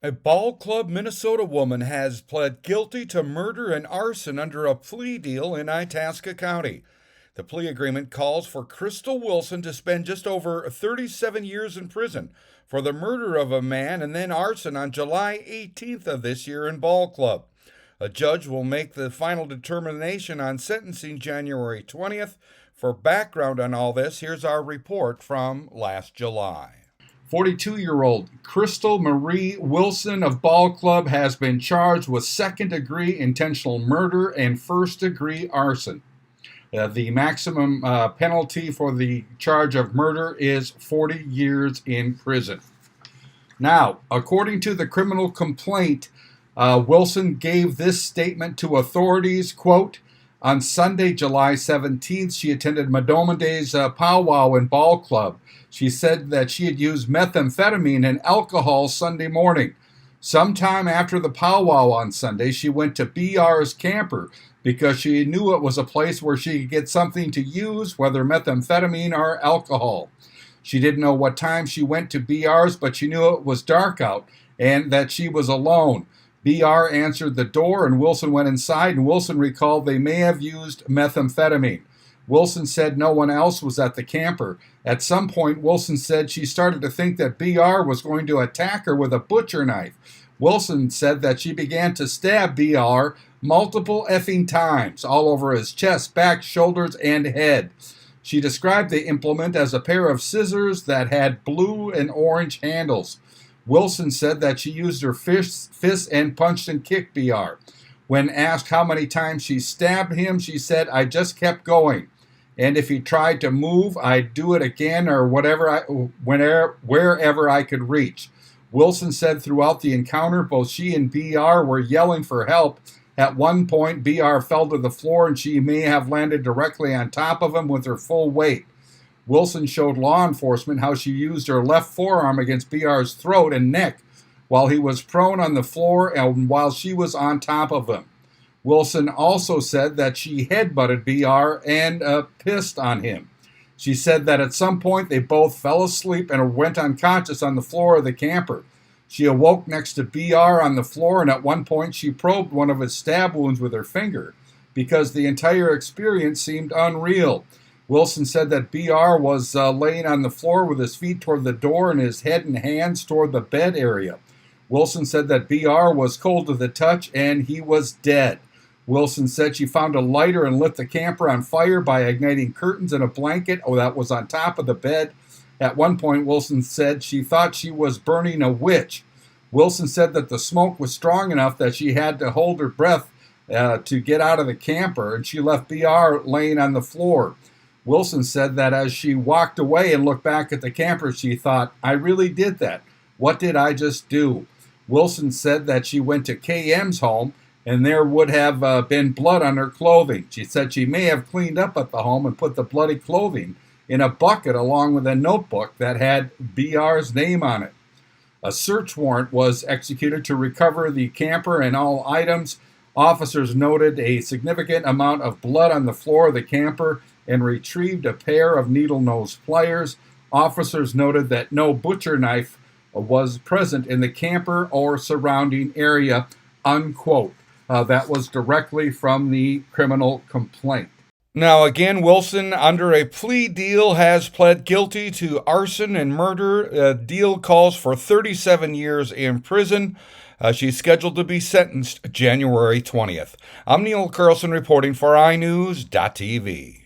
A Ball Club, Minnesota woman has pled guilty to murder and arson under a plea deal in Itasca County. The plea agreement calls for Crystal Willson to spend just over 37 years in prison for the murder of a man and then arson on July 18th of this year in Ball Club. A judge will make the final determination on sentencing January 20th. For background on all this, here's our report from last July. 42-year-old Crystal Marie Willson of Ball Club has been charged with second-degree intentional murder and first-degree arson. The maximum penalty for the charge of murder is 40 years in prison. Now, according to the criminal complaint, Willson gave this statement to authorities, quote, "On Sunday, July 17th, she attended Madomade's powwow in Ball Club. She said that she had used methamphetamine and alcohol Sunday morning. Sometime after the powwow on Sunday, she went to BR's camper because she knew it was a place where she could get something to use, whether methamphetamine or alcohol. She didn't know what time she went to BR's, but she knew it was dark out and that she was alone. BR answered the door and Willson went inside, and Willson recalled they may have used methamphetamine. Willson said no one else was at the camper. At some point, Willson said she started to think that BR was going to attack her with a butcher knife. Willson said that she began to stab BR multiple effing times, all over his chest, back, shoulders, and head. She described the implement as a pair of scissors that had blue and orange handles. Willson said that she used her fists and punched and kicked BR. When asked how many times she stabbed him, she said, "I just kept going. And if he tried to move, I'd do it again or wherever I could reach." Willson said throughout the encounter, both she and BR were yelling for help. At one point, BR fell to the floor and she may have landed directly on top of him with her full weight. Willson showed law enforcement how she used her left forearm against BR's throat and neck while he was prone on the floor and while she was on top of him. Willson also said that she headbutted BR and pissed on him. She said that at some point they both fell asleep and went unconscious on the floor of the camper. She awoke next to BR on the floor, and at one point she probed one of his stab wounds with her finger because the entire experience seemed unreal. Willson said that BR was laying on the floor with his feet toward the door and his head and hands toward the bed area. Willson said that BR was cold to the touch and he was dead. Willson said she found a lighter and lit the camper on fire by igniting curtains and a blanket that was on top of the bed. At one point, Willson said she thought she was burning a witch. Willson said that the smoke was strong enough that she had to hold her breath to get out of the camper, and she left BR laying on the floor. Willson said that as she walked away and looked back at the camper, she thought, "I really did that. What did I just do?" Willson said that she went to KM's home and there would have been blood on her clothing. She said she may have cleaned up at the home and put the bloody clothing in a bucket along with a notebook that had BR's name on it. A search warrant was executed to recover the camper and all items. Officers noted a significant amount of blood on the floor of the camper and retrieved a pair of needle-nose pliers. Officers noted that no butcher knife was present in the camper or surrounding area, unquote. That was directly from the criminal complaint. Now, again, Willson, under a plea deal, has pled guilty to arson and murder. The deal calls for 37 years in prison. She's scheduled to be sentenced January 20th. I'm Neil Carlson reporting for iNewZ.TV.